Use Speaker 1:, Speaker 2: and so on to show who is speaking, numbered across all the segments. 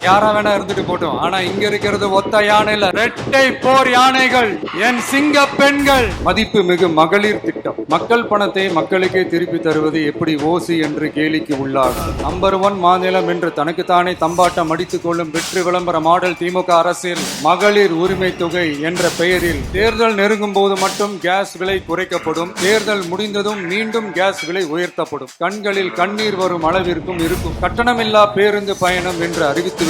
Speaker 1: யாரா வேணா இருந்துட்டு போட்டோம். ஆனா இங்க இருக்கிறது ஒத்த யானை இல்ல, ரெட்டை போர் யானைகள், என் சிங்க பெண்கள். மதிப்பு மிகு மகளிர் திட்டம். மக்கள் பணத்தை மக்களுக்கே திருப்பி தருவது எப்படி ஓசி என்று கேலிக்கு உள்ளாகும். நம்பர் 1 மாநிலம் என்று தனக்குத்தானே தம்பாட்டம் அடித்துக் கொள்ளும் வெற்றி விளம்பர மாடல் திமுக அரசில் மகளிர் உரிமை தொகை என்ற பெயரில் தேர்தல் நெருங்கும் போது மட்டும் கேஸ் விலை குறைக்கப்படும், தேர்தல் முடிந்ததும் மீண்டும் கேஸ் விலை உயர்த்தப்படும், கண்களில் கண்ணீர் வரும் அளவிற்கும் இருக்கும். கட்டணமில்லா பேருந்து பயணம் என்று அறிவித்து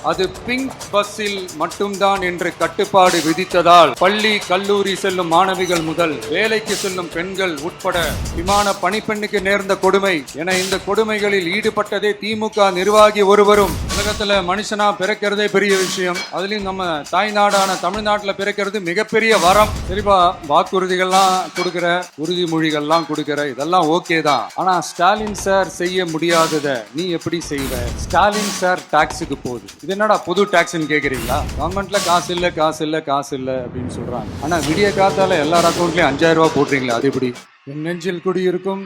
Speaker 1: அது பிங்க் பஸ்ஸில் மட்டும்தான் என்று கட்டுப்பாடு விதித்ததால் பள்ளி கல்லூரி செல்லும் மாணவிகள் முதல் வேலைக்கு செல்லும் பெண்கள் உட்பட விமான பணிப்பெண்ணுக்கு நேர்ந்த கொடுமை என இந்த கொடுமைகளில் ஈடுபட்டதே திமுக நிர்வாகி ஒருவரும். உலகத்துல மனுஷனா பிறக்கிறதே பெரிய விஷயம், அதுலயும் நம்ம தாய்நாடான தமிழ்நாட்டுல பிறக்கிறது மிகப்பெரிய வரம். சரிப்பா, வாக்குறுதிகள்லாம் கொடுக்கிற, உறுதிமொழிகள்லாம் கொடுக்கிற, இதெல்லாம் ஓகே தான். ஆனா ஸ்டாலின் சார் செய்ய முடியாதத நீ எப்படி செய்வ? ஸ்டாலின் சார் டாக்ஸுக்கு போகுது, இது என்னடா புது டாக்ஸ்ன்னு கேக்குறீங்களா? கவர்மெண்ட்ல காசு இல்ல காசு இல்ல காசு இல்ல அப்படின்னு சொல்றாங்க. ஆனா விடிய காத்தால எல்லார் அக்கௌண்ட்லயும் 5000 ரூபாய் போடுறீங்களா? அது எப்படி? என் நெஞ்சில் குடியிருக்கும்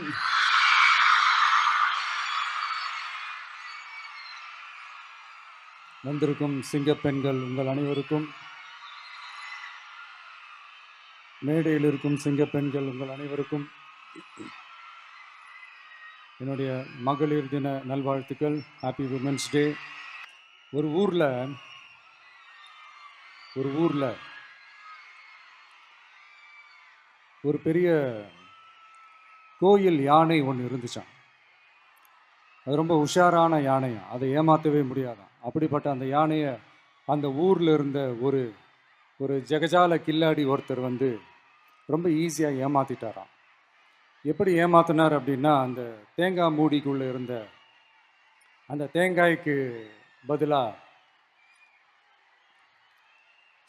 Speaker 1: வந்திருக்கும் சிங்க பெண்கள் உங்கள் அனைவருக்கும், மேடையில் இருக்கும் சிங்க பெண்கள் உங்கள் அனைவருக்கும் என்னுடைய மகளிர் தின நல்வாழ்த்துக்கள். Happy women's day. ஒரு ஊர்ல ஒரு பெரிய கோயில் யானை ஒன்று இருந்துச்சான். அது ரொம்ப உஷாரான யானையா, அதை ஏமாற்றவே முடியாதான். அப்படிப்பட்ட அந்த யானையை அந்த ஊரில் இருந்த ஒரு ஜெகஜால கில்லாடி ஒருத்தர் வந்து ரொம்ப ஈஸியாக ஏமாற்றிட்டாராம். எப்படி ஏமாத்தினார் அப்படின்னா, அந்த தேங்காய் மூடிக்குள்ளே இருந்த அந்த தேங்காய்க்கு பதிலாக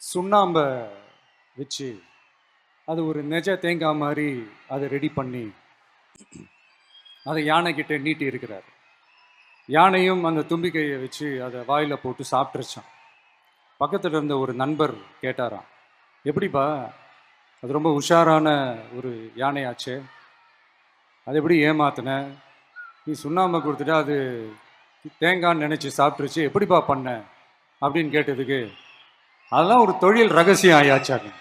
Speaker 1: சுண்ணாம்பை வச்சு அது ஒரு நெஜ தேங்காய் மாதிரி அதை ரெடி பண்ணி அதை யானைக்கிட்ட நீட்டி இருக்கிறார். யானையும் அந்த தும்பிக்கையை வச்சு அதை வாயில் போட்டு சாப்பிட்டுருச்சான். பக்கத்தில் இருந்த ஒரு நண்பர் கேட்டாராம், எப்படிப்பா, அது ரொம்ப உஷாரான ஒரு யானையாச்சே, அது எப்படி ஏமாத்தின? நீ சுண்ணாம்பை கொடுத்துட்டா அது தேங்காய்ன்னு நினச்சி சாப்பிட்டுருச்சு, எப்படிப்பா பண்ண அப்படின்னு கேட்டதுக்கு, அதெல்லாம் ஒரு தொழில் ரகசியம் ஆயாச்சாங்க,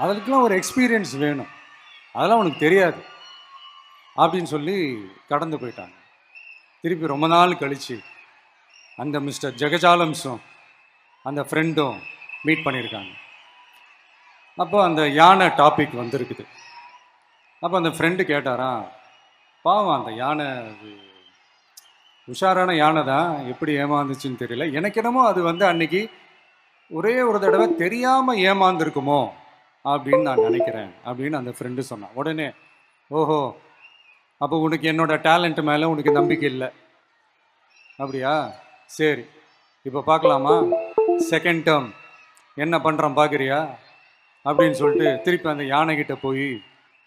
Speaker 1: அதுக்கெல்லாம் ஒரு எக்ஸ்பீரியன்ஸ் வேணும், அதெல்லாம் உனக்கு தெரியாது அப்படின்னு சொல்லி கடந்து போயிட்டாங்க. திருப்பி ரொம்ப நாள் கழிச்சு அந்த மிஸ்டர் ஜெகஜாலம்ஸும் அந்த ஃப்ரெண்டும் மீட் பண்ணியிருக்காங்க. அப்போ அந்த யானை டாபிக் வந்திருக்குது. அப்போ அந்த ஃப்ரெண்டு கேட்டாராம், பாவம் அந்த யானை உஷாரான யானை தான், எப்படி ஏமாந்துச்சுன்னு தெரியல, எனக்கு என்னமோ அது வந்து அன்னைக்கு ஒரே ஒரு தடவை தெரியாமல் ஏமாந்துருக்குமோ அப்படின்னு நான் நினைக்கிறேன் அப்படின்னு அந்த ஃப்ரெண்டு சொன்னான். உடனே, ஓஹோ, அப்போ உனக்கு என்னோட டேலண்ட் மேலே உனக்கு நம்பிக்கை இல்லை அப்படியா? சரி, இப்போ பார்க்கலாமா, செகண்ட் டேர்ம் என்ன பண்ணுறான் பார்க்குறியா அப்படின்னு சொல்லிட்டு திருப்பி அந்த யானைகிட்ட போய்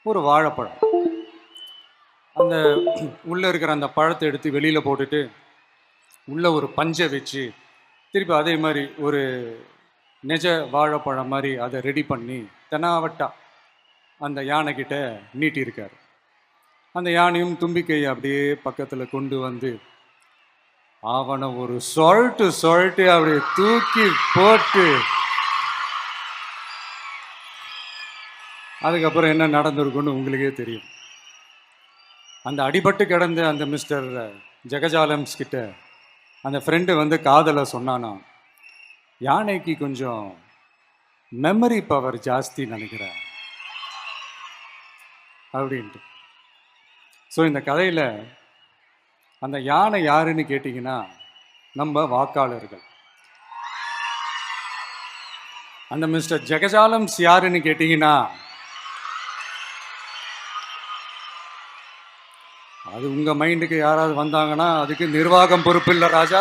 Speaker 1: ஒரு வாழைப்பழம், அந்த உள்ளே இருக்கிற அந்த பழத்தை எடுத்து வெளியில் போட்டுட்டு உள்ளே ஒரு பஞ்சை வச்சு திருப்பி அதே மாதிரி ஒரு நெஜ வாழைப்பழம் மாதிரி அதை ரெடி பண்ணி தெனாவட்டா அந்த யானைக்கிட்ட நீட்டியிருக்காரு. அந்த யானையும் தும்பிக்கையை அப்படியே பக்கத்தில் கொண்டு வந்து அவனை ஒரு சொல்ட்டு அப்படியே தூக்கி போட்டு, அதுக்கப்புறம் என்ன நடந்திருக்குன்னு உங்களுக்கே தெரியும். அந்த அடிபட்டு கிடந்த அந்த மிஸ்டர் ஜெகஜாலம்ஸ் கிட்ட அந்த ஃப்ரெண்டு வந்து காதலை சொன்னானா, யானைக்கு கொஞ்சம் மெமரி பவர் ஜாஸ்தி நினைக்கிறேன் அப்படின்ட்டு. ஸோ இந்த கதையில் அந்த யானை யாருன்னு கேட்டிங்கன்னா நம்ம வாக்காளர்கள். அந்த மிஸ்டர் ஜெகஜாலம்ஸ் யாருன்னு கேட்டிங்கன்னா அது உங்கள் மைண்டுக்கு யாராவது வந்தாங்கன்னா அதுக்கு நிர்வாகம் பொறுப்பு இல்லை ராஜா,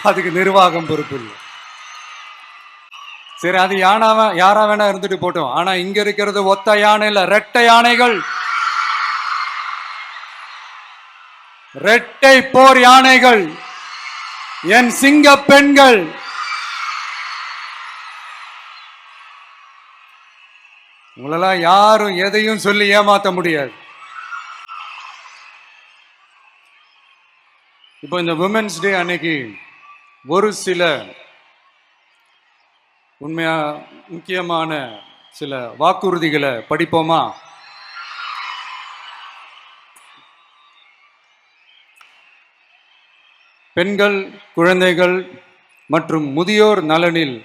Speaker 1: அதுக்கு நிர்வாகம் பொறுப்பு இல்லை. சரி, அது யாரா வேணா இருந்துட்டு போட்டோம். ஆனா இங்க இருக்கிறது ஒத்த யானை இல்ல, ரெட்டை யானைகள், ரெட்டை போர் யானைகள், என் சிங்க பெண்கள். உங்களெல்லாம் யாரும் எதையும் சொல்லி ஏமாத்த முடியாது. இப்போ இந்த விமென்ஸ் டே அன்னைக்கு ஒரு சில உண்மையா முக்கியமான சில வாக்குறுதிகளை படிப்போமா? பெண்கள், குழந்தைகள் மற்றும் முதியோர் நலனில்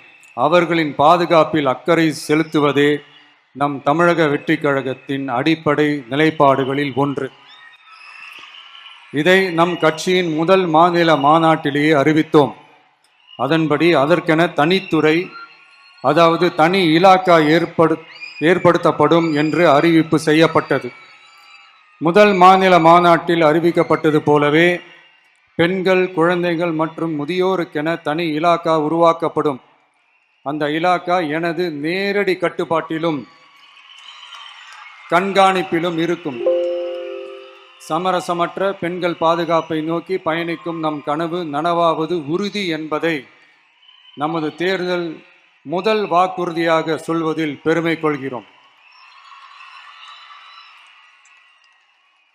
Speaker 1: அவர்களின் பாதுகாப்பில் அக்கறை செலுத்துவதே நம் தமிழக வெற்றி கழகத்தின் அடிப்படை நிலைப்பாடுகளில் ஒன்று. இதை நம் கட்சியின் முதல் மாநில மாநாட்டிலேயே அறிவித்தோம். அதன்படி அதற்கென தனித்துறை, அதாவது தனி இலாக்கா ஏற்படுத்தப்படும் என்று அறிவிப்பு செய்யப்பட்டது. முதல் மாநில மாநாட்டில் அறிவிக்கப்பட்டது போலவே பெண்கள், குழந்தைகள் மற்றும் முதியோருக்கென தனி இலாக்கா உருவாக்கப்படும். அந்த இலாக்கா எனது நேரடி கட்டுப்பாட்டிலும் கண்காணிப்பிலும் இருக்கும். சமரசமற்ற பெண்கள் பாதுகாப்பை நோக்கி பயணிக்கும் நம் கனவு நனவாவது உறுதி என்பதை நமது தேர்தல் முதல் வாக்குறுதியாக சொல்வதில் பெருமை கொள்கிறோம்.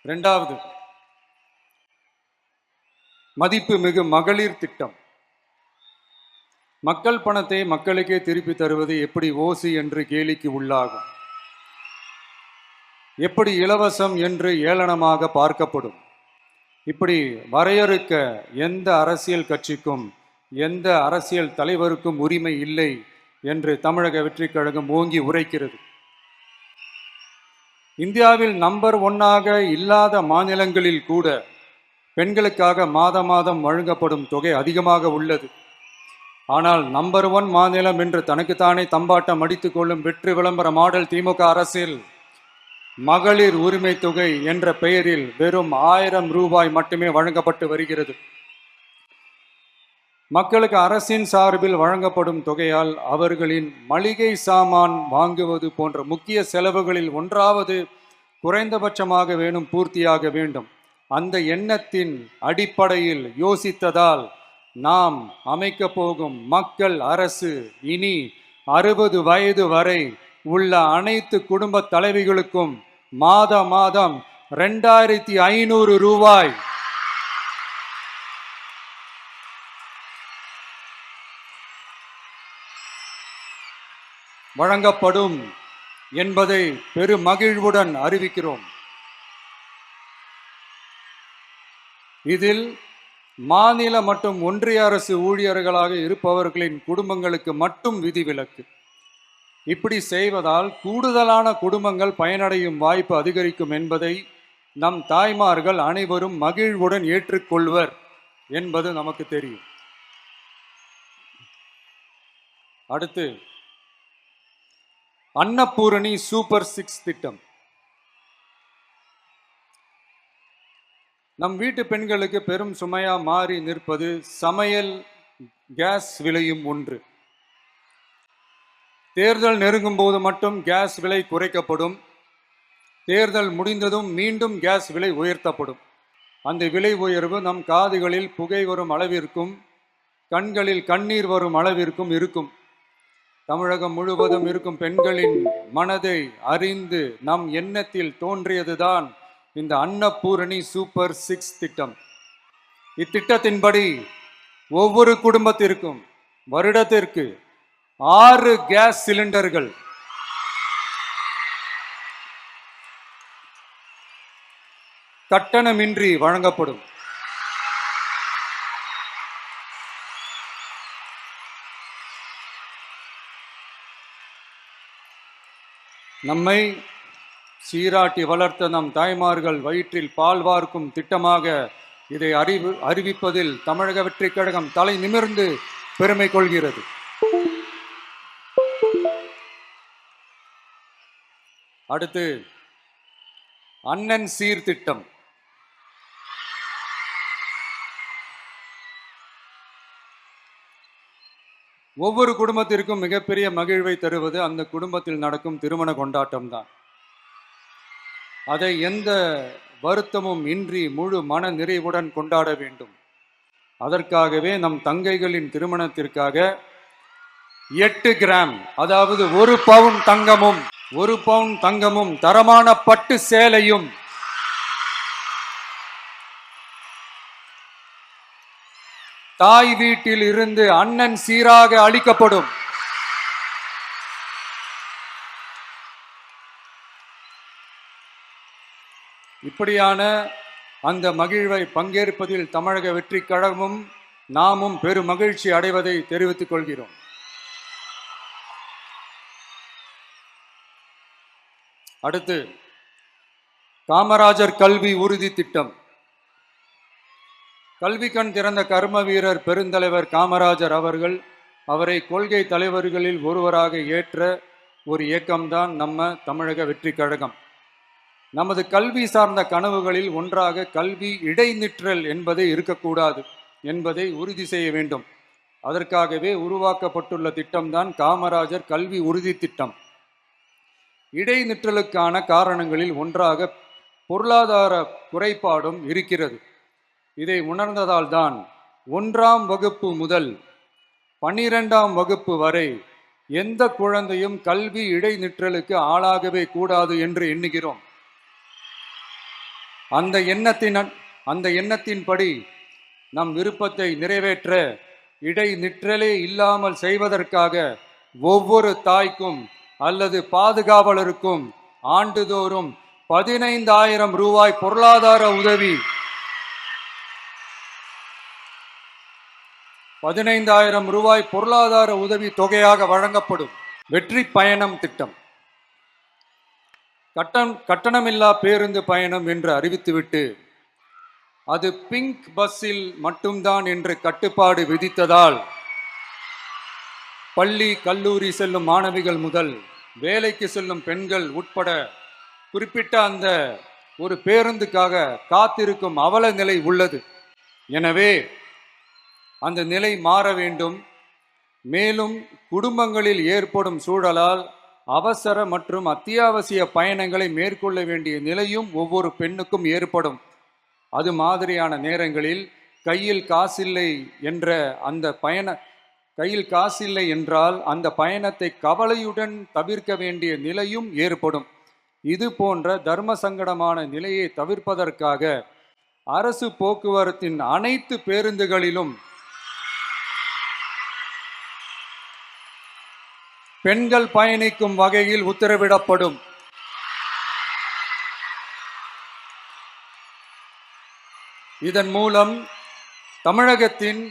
Speaker 1: இரண்டாவது, மதிப்புமிகு மகளிர் திட்டம். மக்கள் பணத்தை மக்களுக்கே திருப்பி தருவது எப்படி ஓசி என்று கேலிக்கு உள்ளாகும், எப்படி இலவசம் என்று ஏளனமாக பார்க்கப்படும். இப்படி வரையறுக்க எந்த அரசியல் கட்சிக்கும் எந்த அரசியல் தலைவருக்கும் உரிமை இல்லை என்று தமிழக வெற்றி கழகம் ஓங்கி உரைக்கிறது. இந்தியாவில் நம்பர் 1 இல்லாத மாநிலங்களில் கூட பெண்களுக்காக மாதம் வழங்கப்படும் தொகை அதிகமாக உள்ளது. ஆனால் நம்பர் 1 மாநிலம் என்று தனக்குத்தானே தம்பாட்டம் அடித்துக் கொள்ளும் வெற்றி விளம்பர மாடல் திமுக அரசில் மகளிர் உரிமை தொகை என்ற பெயரில் வெறும் 1000 ரூபாய் மட்டுமே வழங்கப்பட்டு வருகிறது. மக்களுக்கு அரசின் சார்பில் வழங்கப்படும் தொகையால் அவர்களின் மளிகை சாமான் வாங்குவது போன்ற முக்கிய செலவுகளில் ஒன்றாவது குறைந்தபட்சமாக வேணும் பூர்த்தியாக வேண்டும். அந்த எண்ணத்தின் அடிப்படையில் யோசித்ததால் நாம் அமைக்க போகும் மக்கள் அரசு இனி 60 வயது வரை உள்ள அனைத்து குடும்ப தலைவிகளுக்கும் மாதம் 2500 ரூபாய் வழங்கப்படும் என்பதை பெருமகிழ்வுடன் அறிவிக்கிறோம். இதில் மாநில மற்றும் ஒன்றிய அரசு ஊழியர்களாக இருப்பவர்களின் குடும்பங்களுக்கு மட்டும் விதிவிலக்கு. இப்படி செய்வதால் கூடுதலான குடும்பங்கள் பயனடையும் வாய்ப்பு அதிகரிக்கும் என்பதை நம் தாய்மார்கள் அனைவரும் மகிழ்வுடன் ஏற்றுக்கொள்வர் என்பது நமக்கு தெரியும். அடுத்து, அன்னபூரணி சூப்பர் 6 திட்டம். நம் வீட்டு பெண்களுக்கு பெரும் சுமையா மாறி நிற்பது சமையல் கேஸ் விலையும் ஒன்று. தேர்தல் நெருங்கும் போது மட்டும் கேஸ் விலை குறைக்கப்படும். தேர்தல் முடிந்ததும் மீண்டும் கேஸ் விலை உயர்த்தப்படும். அந்த விலை உயர்வு நம் காதுகளில் புகை வரும் அளவிற்கும் கண்களில் கண்ணீர் வரும் அளவிற்கும் இருக்கும். தமிழகம் முழுவதும் இருக்கும் பெண்களின் மனதை அறிந்து நம் எண்ணத்தில் தோன்றியதுதான் இந்த அன்னபூரணி சூப்பர் 6 திட்டம். இத்திட்டத்தின்படி ஒவ்வொரு குடும்பத்திற்கும் வருடத்திற்கு 6 கேஸ் சிலிண்டர்கள் கட்டணமின்றி வழங்கப்படும். நம்மை சீராட்டி வளர்த்த நம் தாய்மார்கள் வயிற்றில் பால் வார்க்கும் திட்டமாக இதை அறிவிப்பதில் தமிழக வெற்றி கழகம் தலை நிமிர்ந்து பெருமை கொள்கிறது. அடுத்து, அண்ணன் சீர்திட்டம். ஒவ்வொரு குடும்பத்திற்கும் மிகப்பெரிய மகிழ்வை தருவது அந்த குடும்பத்தில் நடக்கும் திருமண கொண்டாட்டம் தான். அதை எந்த வருத்தமும் இன்றி முழு மன நிறைவுடன் கொண்டாட வேண்டும். அதற்காகவே நம் தங்கைகளின் திருமணத்திற்காக 8 கிராம், அதாவது 1 பவுன் தங்கமும் தரமான பட்டு சேலையும் தாய் வீட்டில் இருந்து அண்ணன் சீராக அளிக்கப்படும். இப்படியான அந்த மகிழ்வை பங்கேற்பதில் தமிழக வெற்றி கழகமும் நாமும் பெரும் மகிழ்ச்சி அடைவதை தெரிவித்துக் கொள்கிறோம். அடுத்து காமராஜர் கல்வி உறுதி திட்டம். கல்வி கண் திறந்த கர்ம வீரர் பெருந்தலைவர் காமராஜர் அவரை கொள்கை தலைவர்களில் ஒருவராக ஏற்ற ஒரு இயக்கம்தான் நம்ம தமிழக வெற்றி கழகம். நமது கல்வி சார்ந்த கனவுகளில் ஒன்றாக கல்வி இடைநிற்றல் என்பதை இருக்கக்கூடாது என்பதை உறுதி செய்ய வேண்டும். அதற்காகவே உருவாக்கப்பட்டுள்ள திட்டம்தான் காமராஜர் கல்வி உறுதி திட்டம். இடைநிற்றலுக்கான காரணங்களில் ஒன்றாக பொருளாதார குறைபாடும் இருக்கிறது. இதை உணர்ந்ததால் தான் 1ஆம் வகுப்பு முதல் 12ஆம் வகுப்பு வரை எந்த குழந்தையும் கல்வி இடைநிற்றலுக்கு ஆளாகவே கூடாது என்று எண்ணுகிறோம். அந்த எண்ணத்தின்படி நம் விருப்பத்தை நிறைவேற்ற இடைநிற்றலே இல்லாமல் செய்வதற்காக ஒவ்வொரு தாய்க்கும் அல்லது பாதுகாவலருக்கும் ஆண்டுதோறும் 15,000 ரூபாய் பொருளாதார உதவி 15,000 ரூபாய் பொருளாதார உதவி தொகையாக வழங்கப்படும். வெற்றி பயணம் திட்டம். கட்டணமில்லா பேருந்து பயணம் என்று அறிவித்துவிட்டு அது பிங்க் பஸ்ஸில் மட்டும்தான் என்று கட்டுப்பாடு விதித்ததால் பள்ளி கல்லூரி செல்லும் மாணவிகள் முதல் வேலைக்கு செல்லும் பெண்கள் உட்பட குறிப்பிட்ட அந்த ஒரு பேருந்துக்காக காத்திருக்கும் அவல நிலை உள்ளது. எனவே அந்த நிலை மாற வேண்டும். மேலும் குடும்பங்களில் ஏற்படும் சூழலால் அவசர மற்றும் அத்தியாவசிய பயணங்களை மேற்கொள்ள வேண்டிய நிலையும் ஒவ்வொரு பெண்ணுக்கும் ஏற்படும். அது மாதிரியான நேரங்களில் கையில் காசில்லை என்றால் அந்த பயணத்தை கவலையுடன் தவிர்க்க வேண்டிய நிலையும் ஏற்படும். இது போன்ற தர்ம சங்கடமான நிலையை தவிர்ப்பதற்காக அரசு போக்குவரத்தின் அனைத்து பேருந்துகளிலும் பெண்கள் பயணிக்கும் வகையில் உத்தரவிடப்படும். இதன் மூலம் தமிழகத்தின்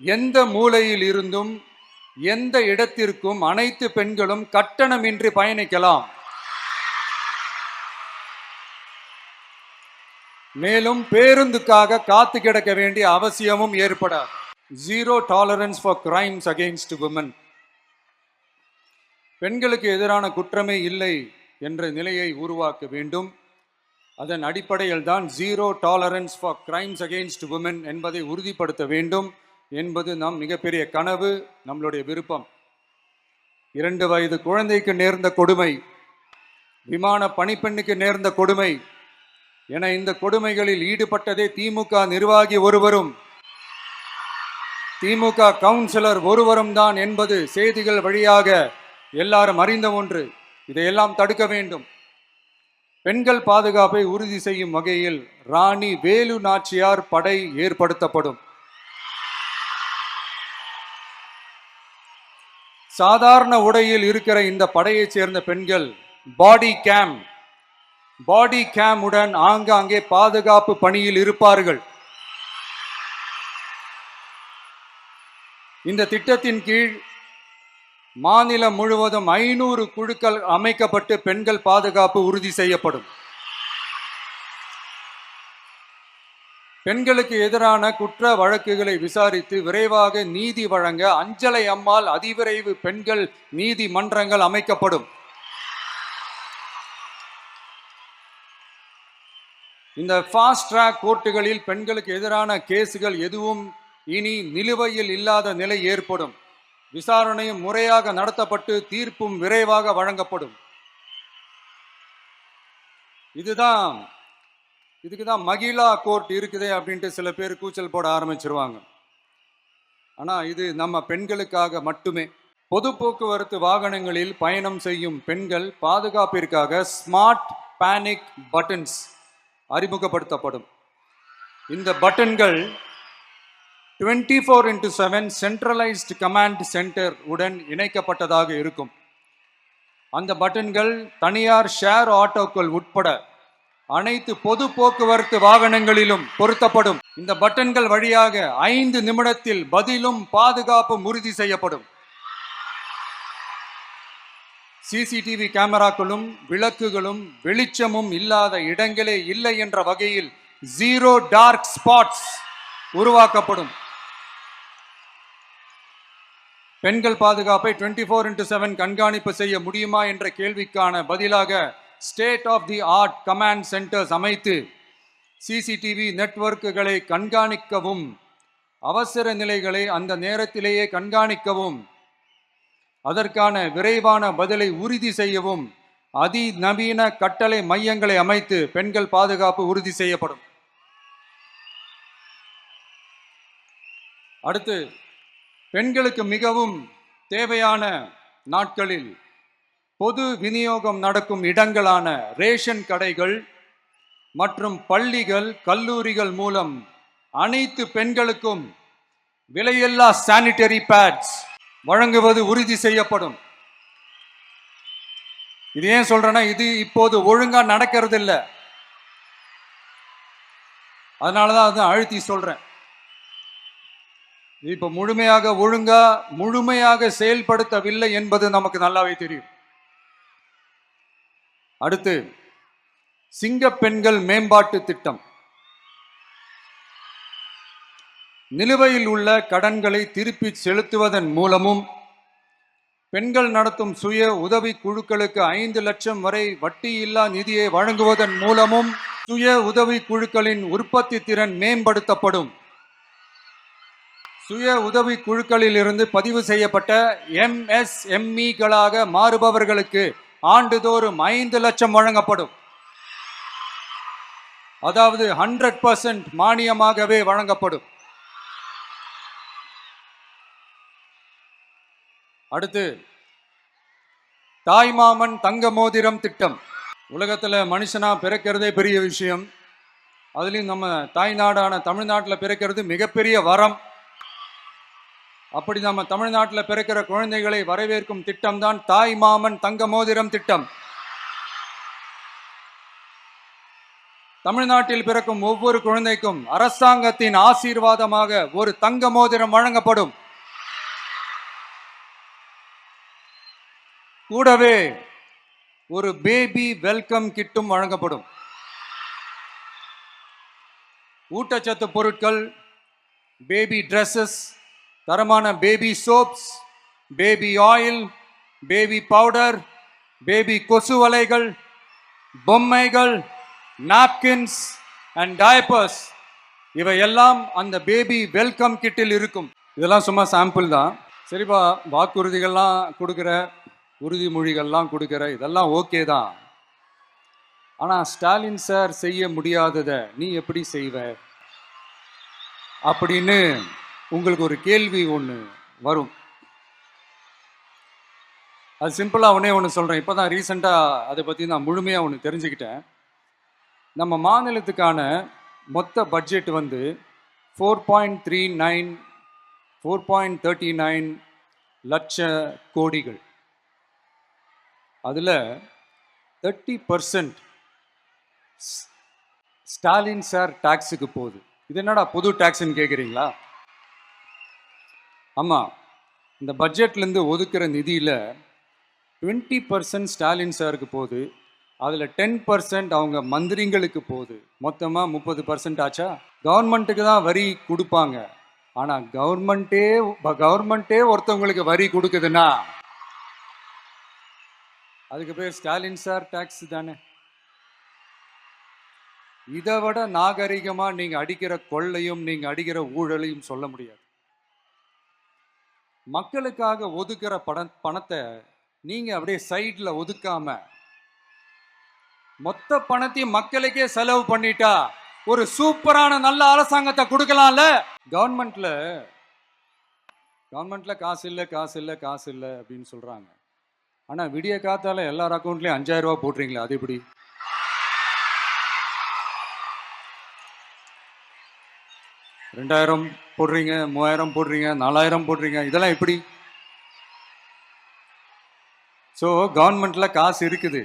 Speaker 1: எந்த மூலையில் இருந்தும் எந்த இடத்திற்கும் அனைத்து பெண்களும் கட்டணமின்றி பயணிக்கலாம். மேலும் பேருந்துக்காக காத்து கிடக்க வேண்டிய அவசியமும் ஏற்படாது. Zero tolerance for crimes against women. பெண்களுக்கு எதிரான குற்றமே இல்லை என்ற நிலையை உருவாக்க வேண்டும். அதன் அடிப்படையில் தான் zero tolerance for crimes against women என்பதை உறுதிப்படுத்த வேண்டும் என்பது நம் மிகப்பெரிய கனவு, நம்மளுடைய விருப்பம். 2 வயது குழந்தைக்கு நேர்ந்த கொடுமை, விமான பணிப்பெண்ணுக்கு நேர்ந்த கொடுமை என இந்த கொடுமைகளில் ஈடுபட்டதே திமுக நிர்வாகி ஒருவரும் திமுக கவுன்சிலர் ஒருவரும் தான் என்பது செய்திகள் வழியாக எல்லாரும் அறிந்த ஒன்று. இதையெல்லாம் தடுக்க வேண்டும். பெண்கள் பாதுகாப்பை உறுதி செய்யும் வகையில் ராணி வேலு நாச்சியார் படை ஏற்படுத்தப்படும். சாதாரண உடையில் இருக்கிற இந்த படையைச் சேர்ந்த பெண்கள் பாடி கேம் உடன் ஆங்காங்கே பாதுகாப்பு பணியில் இருப்பார்கள். இந்த திட்டத்தின் கீழ் மாநிலம் முழுவதும் 500 குழுக்கள் அமைக்கப்பட்டு பெண்கள் பாதுகாப்பு உறுதி செய்யப்படும். பெண்களுக்கு எதிரான குற்ற வழக்குகளை விசாரித்து விரைவாக நீதி வழங்க அஞ்சலை அம்மாள் அதிவிரைவு பெண்கள் நீதிமன்றங்கள் அமைக்கப்படும். இந்த ஃபாஸ்ட் ட்ராக் கோர்ட்டுகளில் பெண்களுக்கு எதிரான கேசுகள் எதுவும் இனி நிலுவையில் இல்லாத நிலை ஏற்படும். விசாரணையும் முறையாக நடத்தப்பட்டு தீர்ப்பும் விரைவாக வழங்கப்படும். இதுக்குதான் மகிழா கோர்ட் இருக்குதே அப்படின்ட்டு சில பேர் கூச்சல் போட ஆரம்பிச்சிருவாங்க. ஆனா இது நம்ம பெண்களுக்காக மட்டுமே. பொது போக்குவரத்து வாகனங்களில் பயணம் செய்யும் பெண்கள் பாதுகாப்பிற்காக ஸ்மார்ட் பேனிக் பட்டன்ஸ் அறிமுகப்படுத்தப்படும். இந்த பட்டன்கள் 24/7 சென்ட்ரலைஸ்டு கமாண்ட் சென்டர் உடன் இணைக்கப்பட்டதாக இருக்கும். அந்த பட்டன்கள் தனியார் ஷேர் ஆட்டோக்கள் உட்பட அனைத்து பொது போக்குவரத்து வாகனங்களிலும் பொருத்தப்படும். இந்த பட்டன்கள் வழியாக 5 நிமிடத்தில் பதிலும் பாதுகாப்பும் உறுதி செய்யப்படும். சிசிடிவி கேமராக்களும் விளக்குகளும் வெளிச்சமும் இல்லாத இடங்களே இல்லை என்ற வகையில் 0 டார்க் ஸ்பாட்ஸ் உருவாக்கப்படும். பெண்கள் பாதுகாப்பை 24/7 கண்காணிப்பு செய்ய முடியுமா என்ற கேள்விக்கான பதிலாக state of the art command centers அமைத்து சிசிடிவி நெட்வொர்க்குகளை கண்காணிக்கவும் அவசர நிலைகளை அந்த நேரத்திலேயே கண்காணிக்கவும் அதற்கான விரைவான பதிலை உறுதி செய்யவும் அதிநவீன கட்டளை மையங்களை அமைத்து பெண்கள் பாதுகாப்பு உறுதி செய்யப்படும். அடுத்து, பெண்களுக்கு மிகவும் தேவையான நாட்களில் பொது விநியோகம் நடக்கும் இடங்களான ரேஷன் கடைகள் மற்றும் பள்ளிகள் கல்லூரிகள் மூலம் அனைத்து பெண்களுக்கும் விலையில்லா சானிட்டரி பேட்ஸ் வழங்குவது உறுதி செய்யப்படும். இது ஏன் சொல்றேன்னா, இது இப்போது ஒழுங்கா நடக்கிறது இல்லை, அதனாலதான் அதை அழுத்தி சொல்றேன். இப்ப முழுமையாக செயல்படுத்தவில்லை என்பது நமக்கு நல்லாவே தெரியும். அடுத்து, சிங்க பெண்கள் மேம்பாட்டு திட்டம். நிலுவையில் உள்ள கடன்களை திருப்பி செலுத்துவதன் மூலமும் பெண்கள் நடத்தும் சுய உதவி குழுக்களுக்கு 5 லட்சம் வரை வட்டியில்லா நிதியை வழங்குவதன் மூலமும் சுய உதவி குழுக்களின் உற்பத்தி திறன் மேம்படுத்தப்படும். சுய உதவி குழுக்களில் இருந்து பதிவு செய்யப்பட்ட MSMEகளாக மாறுபவர்களுக்கு ஆண்டுதோறும் 5 லட்சம் வழங்கப்படும். அதாவது 100% மானியமாகவே வழங்கப்படும். அடுத்து, தாய்மாமன் தங்க மோதிரம் திட்டம். உலகத்துல மனுஷனா பிறக்கிறதே பெரிய விஷயம். அதுலயும் நம்ம தாய்நாடான தமிழ்நாட்டில் பிறக்கிறது மிகப்பெரிய வரம். அப்படி நம்ம தமிழ்நாட்டில் பிறக்கிற குழந்தைகளை வரவேற்கும் திட்டம் தான் தாய்மாமன் தங்க மோதிரம் திட்டம். தமிழ்நாட்டில் பிறக்கும் ஒவ்வொரு குழந்தைக்கும் அரசாங்கத்தின் ஆசீர்வாதமாக ஒரு தங்க மோதிரம் வழங்கப்படும். கூடவே ஒரு பேபி வெல்கம் கிட்டும் வழங்கப்படும். ஊட்டச்சத்து பொருட்கள், பேபி ட்ரெஸ்ஸஸ், தரமான baby soaps, baby oil, baby powder, baby கொசு வலைகள், பொம்மைகள், நாப்கின்ஸ் அண்ட் டயப்பர்ஸ் இவையெல்லாம் அந்த பேபி வெல்கம் கிட்டில் இருக்கும். இதெல்லாம் சும்மா சாம்பிள் தான். சரிப்பா, வாக்குறுதிகள்லாம் கொடுக்குற, உறுதிமொழிகள்லாம் கொடுக்குற, இதெல்லாம் ஓகே தான். ஆனால் ஸ்டாலின் சார் செய்ய முடியாததை நீ எப்படி செய்வ அப்படின்னு உங்களுக்கு ஒரு கேள்வி ஒன்று வரும். அது சிம்பிளாக ஒன்று சொல்கிறேன். இப்போ தான் ரீசெண்டாக அதை பற்றி நான் முழுமையாக ஒன்று தெரிஞ்சுக்கிட்டேன். நம்ம மாநிலத்துக்கான மொத்த பட்ஜெட் வந்து 4.39 லட்ச கோடிகள். அதில் 30% ஸ்டாலின் சார் டாக்ஸுக்கு போகுது. இது என்னடா புது டாக்ஸ்ன்னு கேட்குறீங்களா? ஆமாம், இந்த பட்ஜெட்லேருந்து ஒதுக்குற நிதியில் 20% ஸ்டாலின் சாருக்கு போகுது. அதில் 10% அவங்க மந்திரிங்களுக்கு போகுது. மொத்தமாக 30% ஆச்சா? கவர்மெண்ட்டுக்கு தான் வரி கொடுப்பாங்க. ஆனால் கவர்மெண்ட்டே ஒருத்தவங்களுக்கு வரி கொடுக்குதுன்னா அதுக்கு பேர் ஸ்டாலின் சார் டாக்ஸ் தானே. இதை விட நாகரிகமாக நீங்கள் அடிக்கிற கொள்ளையும் நீங்கள் அடிக்கிற ஊழலையும் சொல்ல முடியாது. மக்களுக்காக ஒதுக்குற பணத்தை நீங்கள் அப்படியே சைடில் ஒதுக்காம மொத்த பணத்தையும் மக்களுக்கே செலவு பண்ணிட்டா ஒரு சூப்பரான நல்ல அரசாங்கத்தை கொடுக்கலாம்ல. கவர்மெண்ட்ல காசு இல்லை அப்படின்னு சொல்றாங்க. ஆனா விடிய காத்தால எல்லார் அக்கௌண்ட்லயும் 5000 ரூபாய் போட்டுறீங்களா? அது எப்படி? $2000 போடுறீங்க, 3000 போடுறீங்க, 4000 போடுறீங்க, இதெல்லாம் எப்படி? ஸோ கவர்மெண்ட்ல காசு இருக்குது,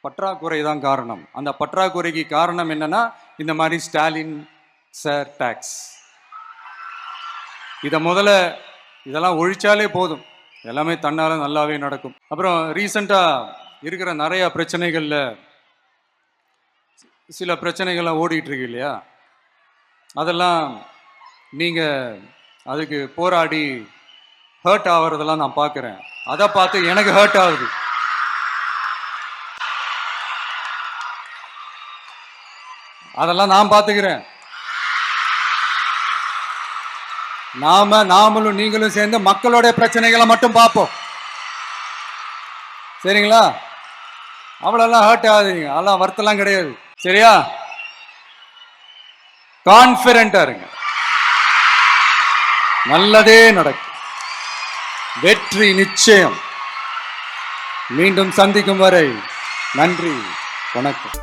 Speaker 1: பற்றாக்குறை தான் காரணம். அந்த பற்றாக்குறைக்கு காரணம் என்னன்னா இந்த மாதிரி ஸ்டாலின் சார் டாக்ஸ். முதல்ல இதெல்லாம் ஒழிச்சாலே போதும், எல்லாமே தன்னால நல்லாவே நடக்கும். அப்புறம் ரீசண்டா இருக்கிற நிறைய பிரச்சனைகள்ல சில பிரச்சனைகள்லாம் ஓடிட்டு இருக்கு இல்லையா, அதெல்லாம் நீங்க அதுக்கு போராடி ஹர்ட் ஆகிறதெல்லாம் நான் பார்க்குறேன். அதை பார்த்து எனக்கு ஹர்ட் ஆகுது. அதெல்லாம் நான் பார்த்துக்கிறேன். நாமளும் நீங்களும் சேர்ந்து மக்களோட பிரச்சனைகளை மட்டும் பார்ப்போம், சரிங்களா? அவ்வளோலாம் ஹர்ட் ஆகுதுங்க, அதெல்லாம் வருத்தலாம் கிடையாது, சரியா? கான்ஃபிடென்ட்டா இருங்க, நல்லதே நடக்கும், வெற்றி நிச்சயம். மீண்டும் சந்திக்கும் வரை நன்றி, வணக்கம்.